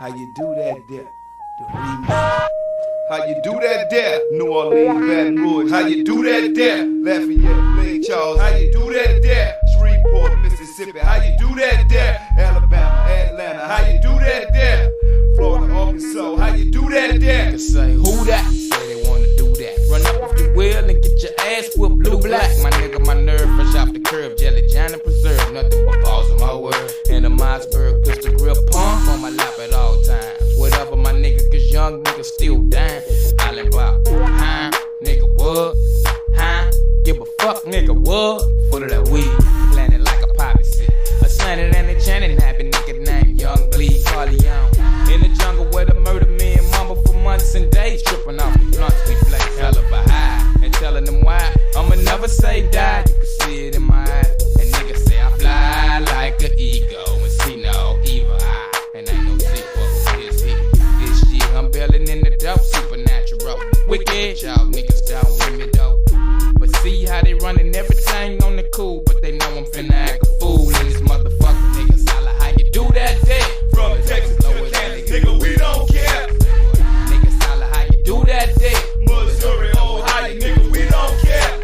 How you do that there? The remix. How you do that there? New Orleans, Baton Rouge. How you do that there? Lafayette, Lake Charles. How you do that there? Shreveport, Mississippi. How you do that there? Alabama, Atlanta. How you do that there? Florida, Arkansas. How you do that there? They say, who that? Say they wanna do that. Run up off the wheel and get your ass whipped blue black. My nigga, my nerve fresh off the curve. Jelly, John and preserve. Nothing but balls in my word. And a Mossberg pistol grip pump on my lap at all times. Whatever my nigga, cause young niggas still dying. Island Bob, huh? Nigga, what? Huh? Give a fuck, nigga, what? Full of that weed, planted like a poppy seed. A slanted and a chanting happy nigga named Young Bleed Corleone. In the jungle where the murder me and mama for months and days. Tripping off the blunts, we play hell of a high. And telling them why, I'ma never say die. You can see it in my eyes. And niggas say I fly like an eagle and see no evil eye. And ain't no sequel, here's he. This year I'm belling in the dope, supernatural. Wicked, y'all niggas down with me though. But see how they running everything on the cool. But they know I'm finna act a fool in this motherfucker. Niggas holla how you do that day. From Texas to the County, nigga, we don't care. Niggas holla how you do that day. Missouri, Ohio, nigga, we don't care.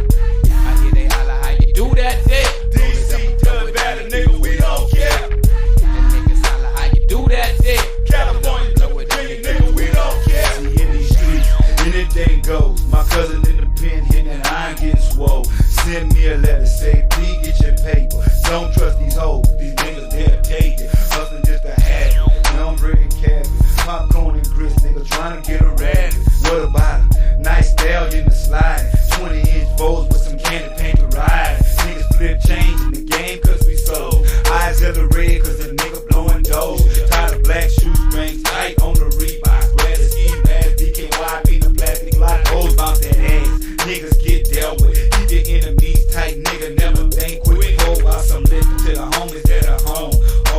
I hear they holla how you do that day. DC to the Valley, nigga, we don't care. And niggas holla how you do that day. California to Virginia, nigga, we don't care. See, in these streets, anything goes. My cousin in the pen hitting and I ain't getting swole. Send me a letter, say, please get your paper. Don't trust these hoes, these niggas, they'll take it. Hustling just to have it. Now I'm bringing cabbage, popcorn and grits, nigga, trying to get a rabbit. What about it? Nice stallion to slide. 20-inch foes with some candy paint to ride. Niggas flip change in the game cause we sold. Eyes yellow red cause the nigga blowing dough. Tired of black shoestrings tight on the Reebok. Red as ski bags, DKY beat the plastic like hoes bounce that ass. Niggas get dealt with. Keep your enemies tight, nigga, never think quick. Hold while some listen to the homies that are home.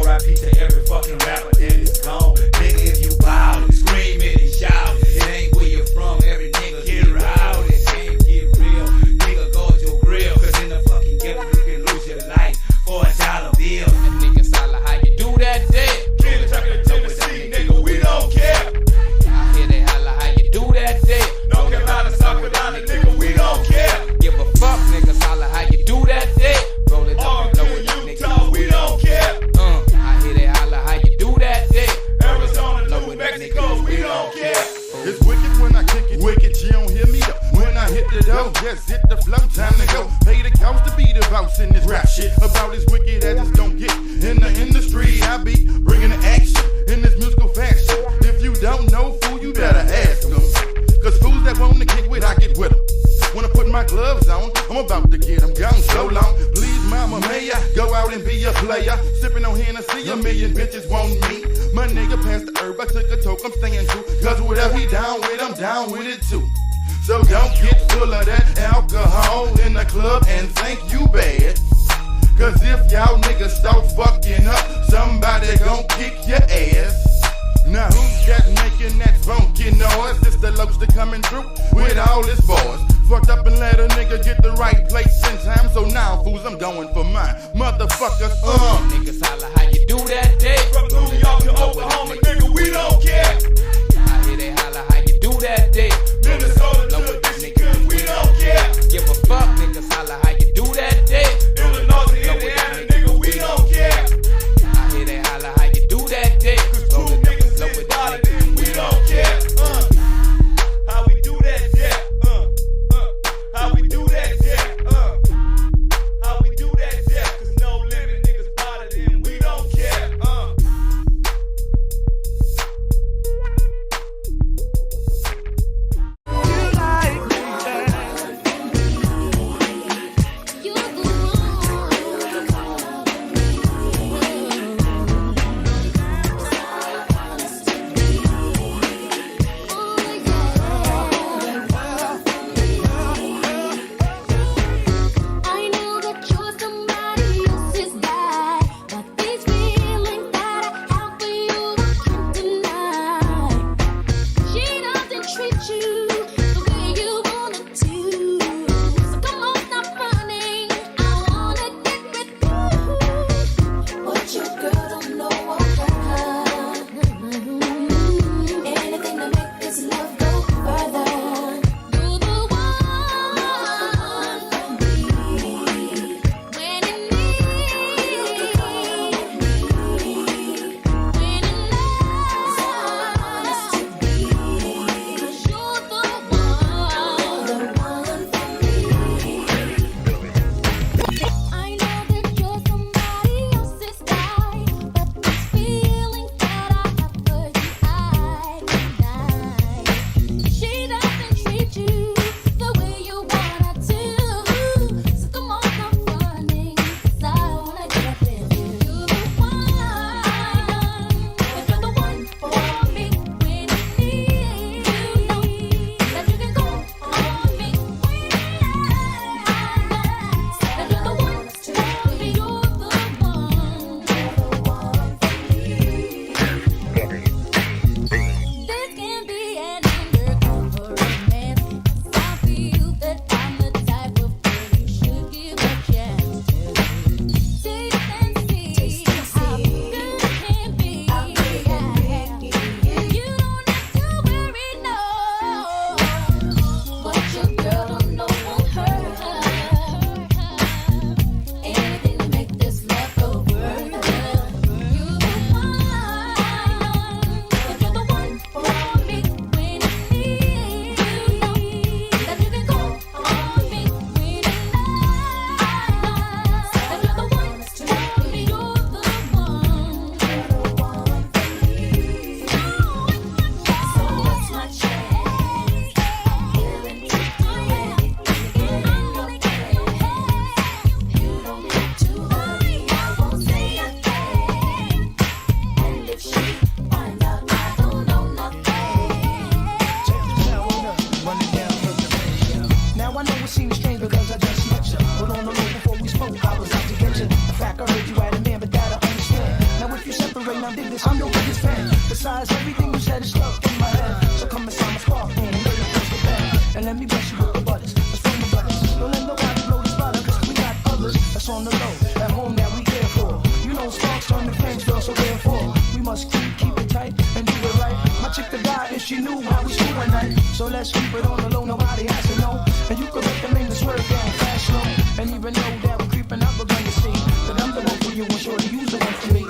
R.I.P. to every fucking rapper that is gone. Nigga, if you wild, scream it and shout. It ain't where you're from, every nigga get rowdy. Can't get real, nigga, guard your grill. Cause in the fucking ghetto you can lose your life for $1 bill. And niggas holla how you do that day. Kentucky to Tennessee, nigga, we don't care. I hear they holla how you do that day. North Carolina, South Carolina, nigga, we don't care. Give a fuck, niggas holla how you do that day. Roll it up and blow it up, Utah, we don't care. I hear they holla how you do that day. Arizona, New Mexico, we don't care. It's wicked when I kick it, wicked, you don't hear me though. When I hit the dough, just hit the flow, time to go. Pay the cost to be the boss in this rap shit. About as wicked as it's don't get. In the industry, I be bringing the action in this musical fashion. If you don't know, fool, you better ask them. Cause fools that want to get with, I get with them. When I put my gloves on, I'm about to get them gone so long. Please, mama, may I go out and be a player? Sipping on Hennessy, a million bitches want me. My nigga passed the herb, I took a toke, I'm staying true. Cause whatever he down with, I'm down with it too. So don't get full of that alcohol in the club and think you bad. Cause if y'all niggas start fucking up, somebody gon' kick your ass. Now who's that making that funky noise? It's the lobster coming through with all his boys. Fucked up and let a nigga get the right place in time. So now, fools, I'm going for mine. Motherfuckers, Niggas holla how you do that day. From New York to Oklahoma, nigga, we don't care. I hear they holla how you do that day. Minnesota to Michigan, we don't care. Give a fuck, niggas holla how you do that day. Illinois to Indiana, nigga, we don't care. I hear they holla how you do that day. Two niggas in body, we don't care. How we do that, yeah. How we do that, yeah. How we do that, yeah. Cause no limit, niggas body, then we don't care. and I dig this, I'm your biggest fan. Besides, everything you said is stuck in my head. So come inside my spark room, lay your face to bed, and let me bless you with the butters. It's from the brothers. Don't let nobody blow the spot, cause we got others that's on the low, at home that we care for. You know sparks turn to flames, girl, so therefore we must keep it tight and do it right. My chick to die if she knew how we school at night. So let's keep it on the low, nobody has to know. And you could recommend the swerve down fast, slow. And even though that we're creeping up, we're gonna see that I'm the one for you and sure to use the one for me.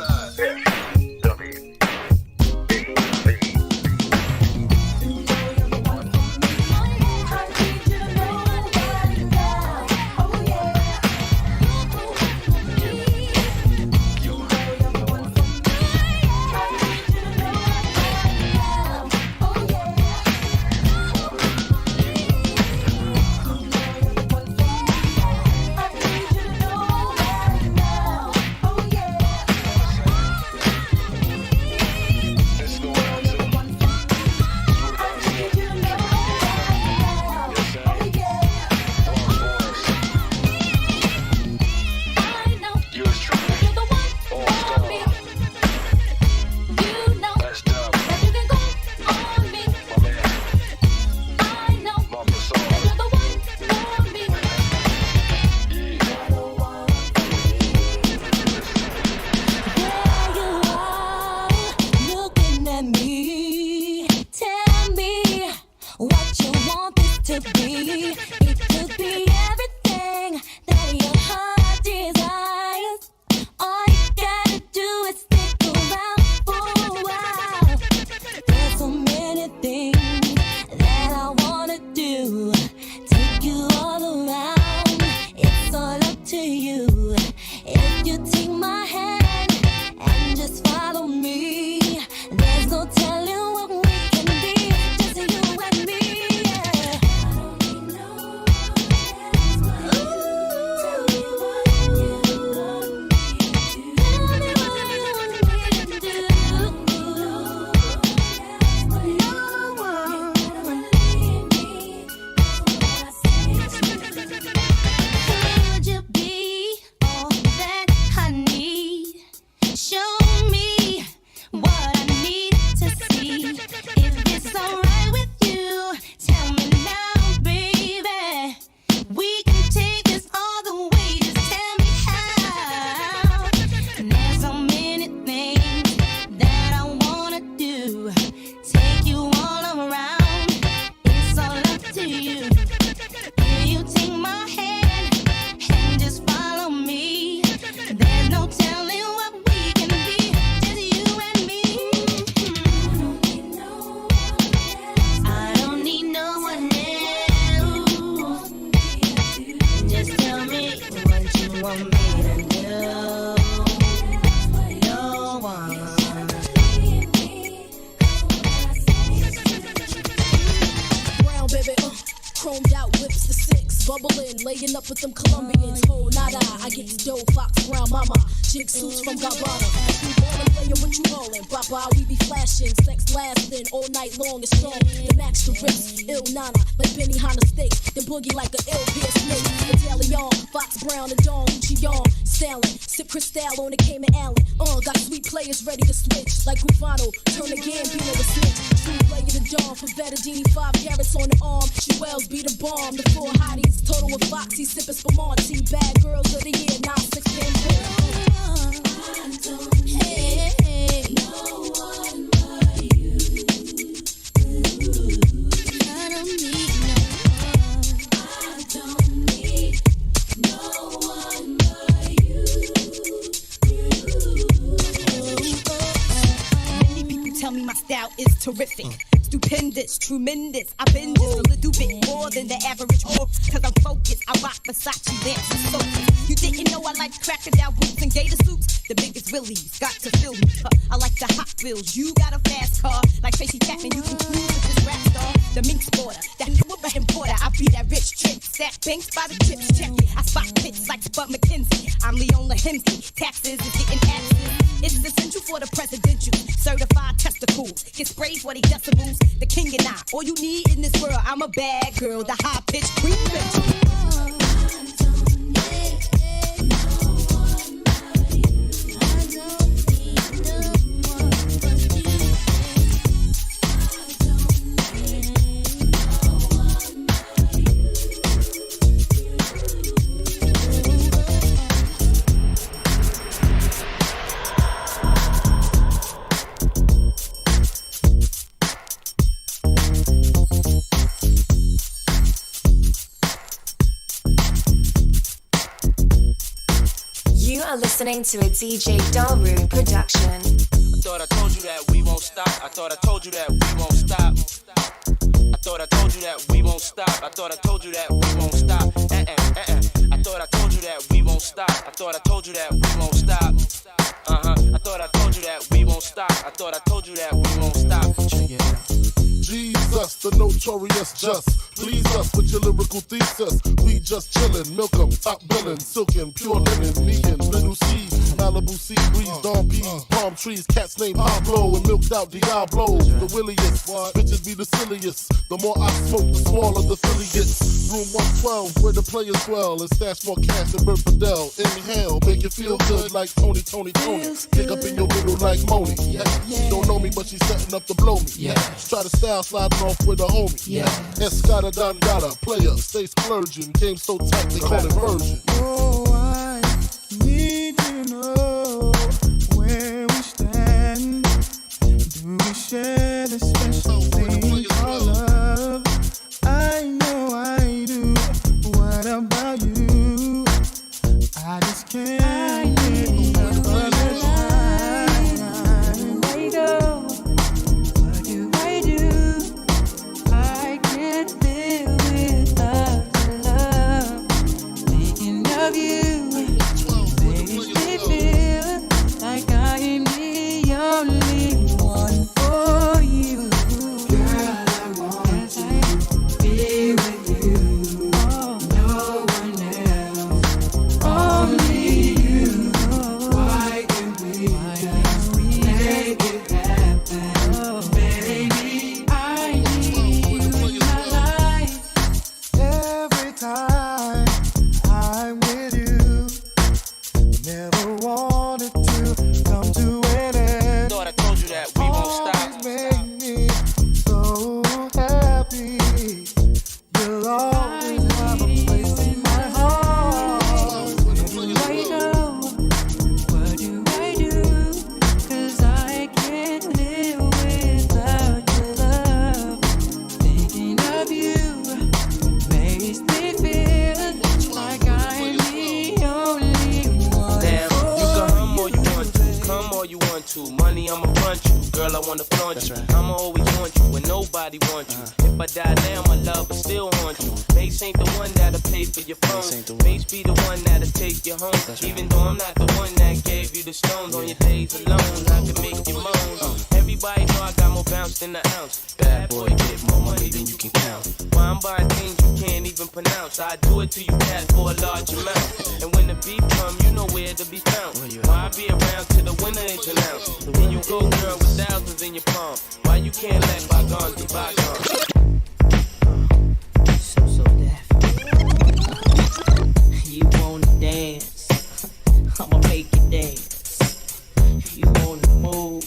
Laying up with them Colombians, whole nada. I get the dough, Fox Brown Mama, jig suits from Gabbana. We ballin', playin' what you rollin', bye-bye, we be flashing, sex lasting all night long and strong. The max to wrist, ill nana, like Benihana steaks, then boogie like a ill beer snake. Italian, Fox Brown and Dawn, Lucian, Stalin, sip Cristal on the Cayman Island. Got sweet players ready to switch, like Gravano, turn again, Bino the switch. True player the Dawn, from Vettadini, 5 carats on the arm. Jewels be the bomb, the 4 hotties, total of Foxy, sippin' Spumante, bad girls of the year, 9-6 hey, hey. No one but you. I don't need no one but you. Many people tell me my style is terrific. Stupendous, tremendous, I bend this a little bit more than the average whore. Cause I'm focused, I rock Versace lamps and sofas. You didn't know I like crocodile boots and gator suits? The biggest willies got to fill me. I like the Hot Wheels, you got a fast car. Like Tracy Chapman, you can cruise with this rap star. The mink sporter, that whoopper importer. I be that rich chick, stack banks by the chips, check it. I spot pits like Spud McKenzie. I'm Leona Hemsley, taxes is getting taxes. It's essential for the presidential. Certified testicles, get sprayed for they decibels. The king and I, all you need in this world, I'm a bad girl, the high-pitched queen bitch. I don't need no listening to a DJ Daru production. I thought I told you that we won't stop. I thought I told you that we won't stop. I thought I told you that we won't stop. I thought I told you that we won't stop. I thought I told you that we won't stop. I thought I told you that we won't stop. I thought I told you that we won't stop. I thought I told you that we won't stop. Check it out. Jesus, the notorious just. Please us with your lyrical thesis. We just chillin', milk 'em, top billin', silkin', pure linen, me and little C, Malibu sea breeze, dawn peas, palm trees, cats named Pablo, and milked out Diablo. The williest, bitches be the silliest. The more I smoke, the smaller the silly gets. Room 112, where the players dwell, and stash more cash than Bert Fidel. Inhale, make you feel good like Tony. Pick up in your middle like Moni. She don't know me, but she's setting up to blow me. Try to style sliding off with a homie. Escada Dangada, player, stay splurging. Game so tight, they call it version. Oh, I need to know where we stand. Do we share the special thing called love? I know I do. What about you? I just can't get enough of it. Where you go? What do I do? I can't live without your love. Thinking of you makes me feel like I am the only one for you. Girl, I want to be with you. No one else, only you. Why can't we just make it happen, baby? I need you in my life. Every time I'm with you, never wanted to come to an end. Thought I told you that we won't stop. Always make me so happy. You'll always have a place in my heart. Where do I go? What do I do? 'Cause I can't live without your love. Thinking of you makes me feel like I'm the only one. Damn, you can hum all you want to, come all you want to. Money, I'ma front you. Girl, I wanna flaunt you. I'ma always want you when nobody wants you. If I die now, my love will still haunt you. Mace ain't the one that'll pay for your phone. Mace be the one that'll take you home. Even though I'm not the one that gave you the stones on your days alone, I can make you moan. Everybody know I got more bounce than the ounce. Bad boy, get more money than you can count. Why I'm buying things you can't even pronounce. I do it to you, cat, for a large amount. And when the beef come, you know where to be found. Why I be around till the winner is announced. Here you go, girl, with thousands in your palm. Why you can't let bygones be bygones? So deaf. You wanna dance? I'ma make you dance. You wanna move?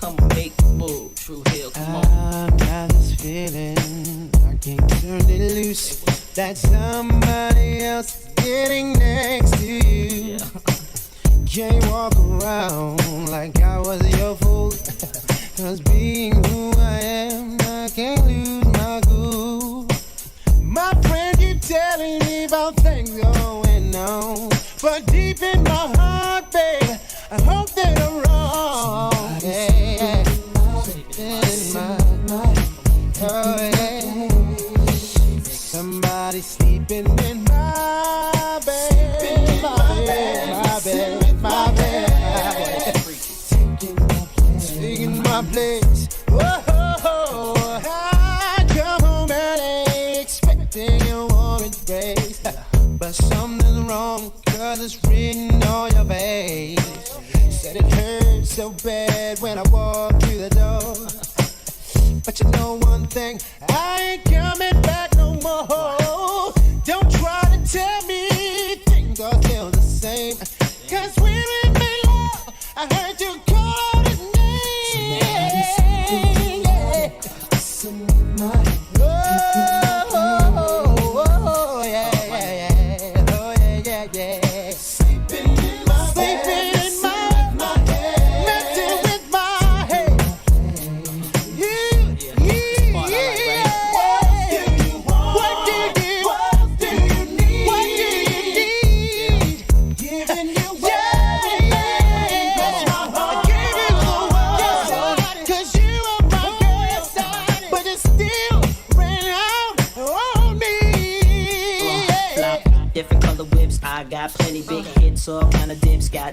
I'ma make you move. True Hill, come on. I got this feeling I can't turn it loose. That somebody else getting next to you. Can't walk around like I was your fool. 'Cause being who I am, I can't lose my cool. My friend keep telling me about things going on, but deep in my heart, babe, I hope that I'm wrong. Yeah. In my oh yeah. Somebody sleeping in my bed, my bed. Taking my place. Oh, I come home early, expecting a warm embrace, but something's wrong, 'cause it's written on your face. Said it hurt so bad when I walked through the door. But you know one thing, I ain't coming back no more. Don't try to tell me things are still the same, 'cause when we made love, I heard you call his name. Yeah. Oh, yeah. Oh, yeah. Sleeping in my head. Messing with my head. What do you need? Giving you what?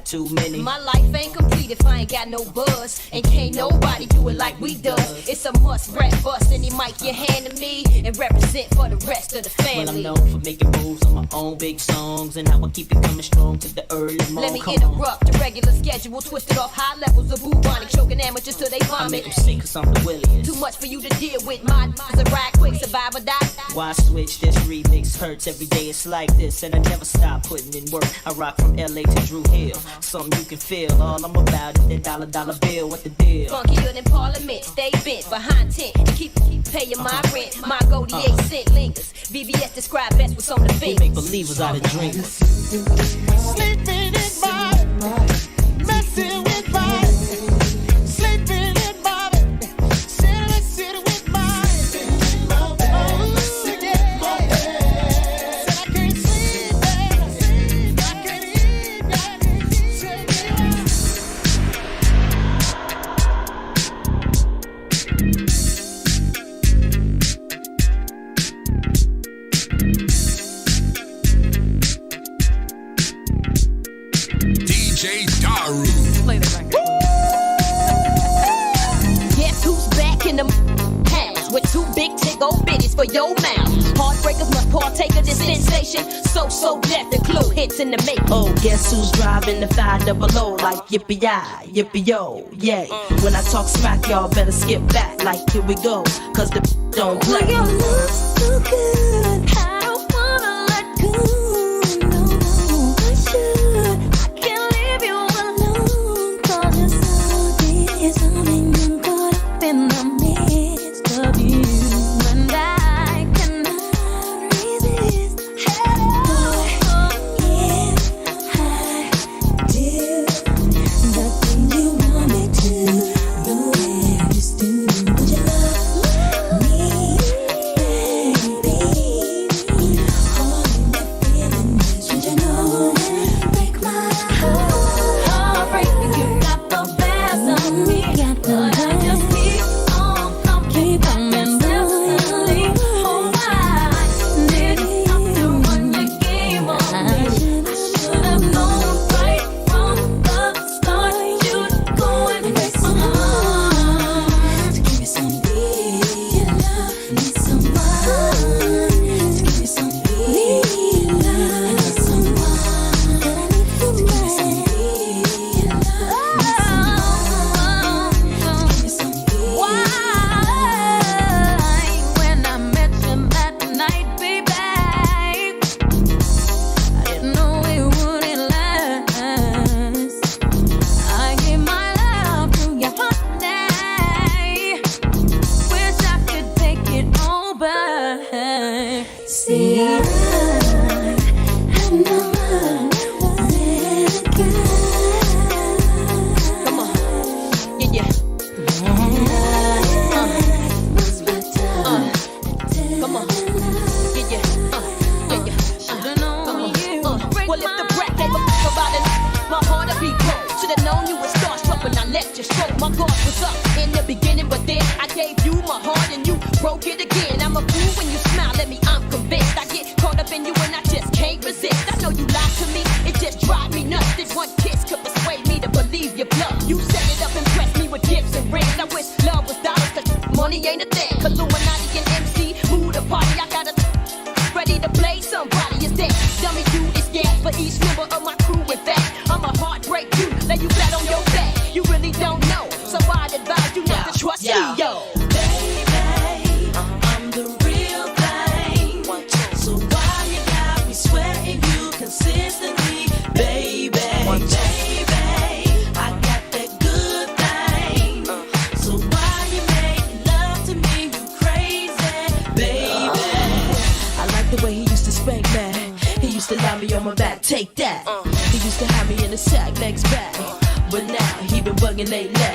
got too many. My life ain't complete if I ain't got no buzz. And can't nobody do it like we does. It's a must, rap bust any mic you hand to me and represent for the rest of the family. Well, I'm known for making moves on my own big songs and how I keep it coming strong to the early morning. Let me interrupt the regular schedule, twisted off high levels of bubonic, choking amateurs till they I make vomit. them sing 'cause I'm the williest. Too much for you to deal with. My is a ride quick, survive or die. Why switch? This remix hurts every day. It's like this, and I never stop putting in work. I rock from LA to Drew Hill. Something you can feel. All I'm about is that dollar bill. What the deal? Funkier than Parliament. Stay bent behind tent. Keep paying my rent. My goldie 8 cent lingers. VVS describe best what's on the We fingers. make believers out of dreamers. Sleeping in body, messing with body. Sleeping in body, sitting with body. Oh, yeah. Said I can't sleep, baby. I can't eat, baby. Said DJ Daru. Play the record. Guess who's back in the house with 2 big tick-old bitties for your mouth? Heartbreakers must partake of this sensation. So death and clue hits in the make. Oh, guess who's driving the 500 like yippee-yi, yippee-yo, yay. When I talk smack, y'all better skip back like here we go, 'cause the don't play. Your love's so good, I don't wanna let go. No, I should. I can't leave you alone, 'cause it's so disarming. I'm caught up in the midst of you, and I cannot resist. Oh, yeah, I do the thing you want me to. The way I used to. Would you love me, baby? All in the feeling is, would you know that? Break my heart, break me. You got the best of me, but I just keep on coming silently. Oh, I didn't have to run your game on me. I should have known right from the start you'd go and break my heart. To give me some real love, need someone. To give me some real love, I need someone that I need to give me some real love, need someone. To give me some real love. Why, when I met you that night, baby, I didn't know it wouldn't last. I gave my love to your honey. Wish I could take it all back. See, I know I let go. Come on. Yeah. Lost my time. Come on. Yeah. Should've known you would break Well, if the my brat gave a fuck about it, my heart would be cold. Should've known you was starstruck when I let you stroke. My guard was up in the beginning, but then I gave you my heart and you broke it again. I'm a fool when you smile at me, I'm convinced. I get caught up in you and I just can't resist. I know you lied to me, it just drives me nuts. This one kiss could persuade me to believe your bluff. You set it up and pressed me with gifts and rings. I wish love was dollars, 'cause money ain't a thing. Illuminati and MC, move the party. I got a ready to play somebody. Is that dummy you is gas for each member of my crew. In fact, I'm a heartbreak you, lay you flat on your back. You really don't know, so I'd advise you not to trust me, yo. baby. I'm the real thing. So why you got me sweating you consistently, baby? Baby, I got that good thing. So why you make love to me, you crazy, baby? I like the way he used to spank me. He used to lie me on my back, take that. He used to have me in the sack, legs back. But now he been bugging lately.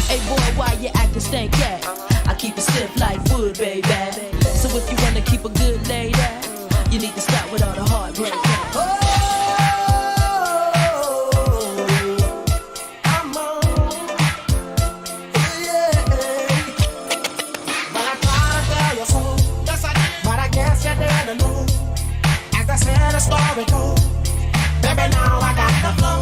Hey boy, why you acting stank at? I keep it stiff like wood, baby. So if you wanna keep a good lady, you need to stop with all the heartbreak. Story goes, baby, now I got the flow.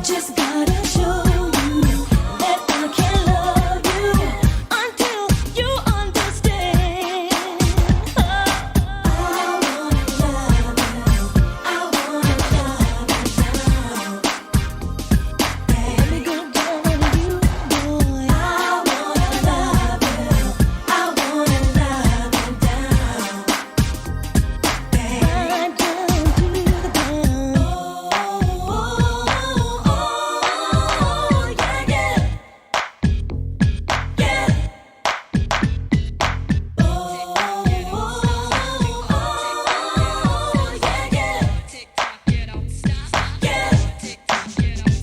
Just gotta show you that I can love you until you understand. I wanna love you. I wanna love you now. Let me go down on you, boy. I wanna love you. I wanna love you down. Right down to the ground.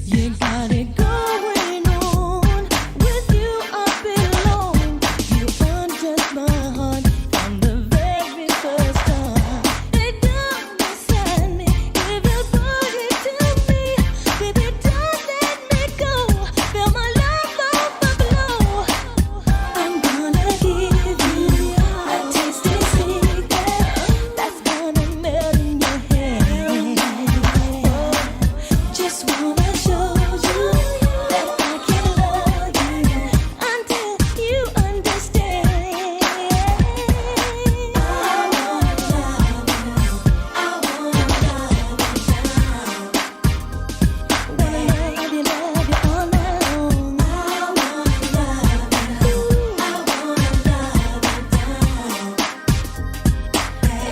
You got it going on. With you I belong. You undressed my heart from the very first time. Lay down beside me, give your body to me. Baby, don't let me go. Feel my love overflow. I'm gonna give you a tasty secret that's gonna melt in your hand. Just wanna show you that I can love you until you understand. I wanna love you. I wanna love you now. Wanna love you all night long. I wanna love you. I wanna love you down.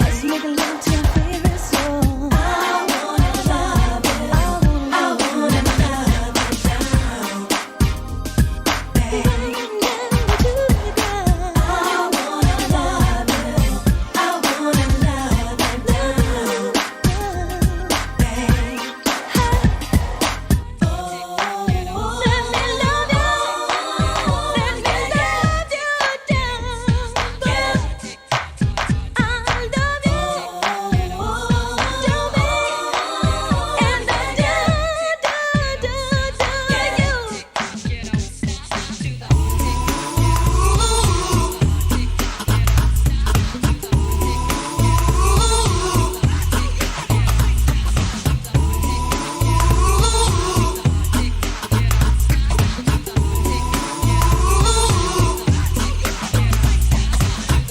Let's make love to our favorite song. I wanna love you. I wanna love you down. Right down to the ground. I wanna love you. I wanna love you down.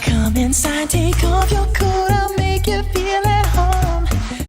Come inside, take off your coat.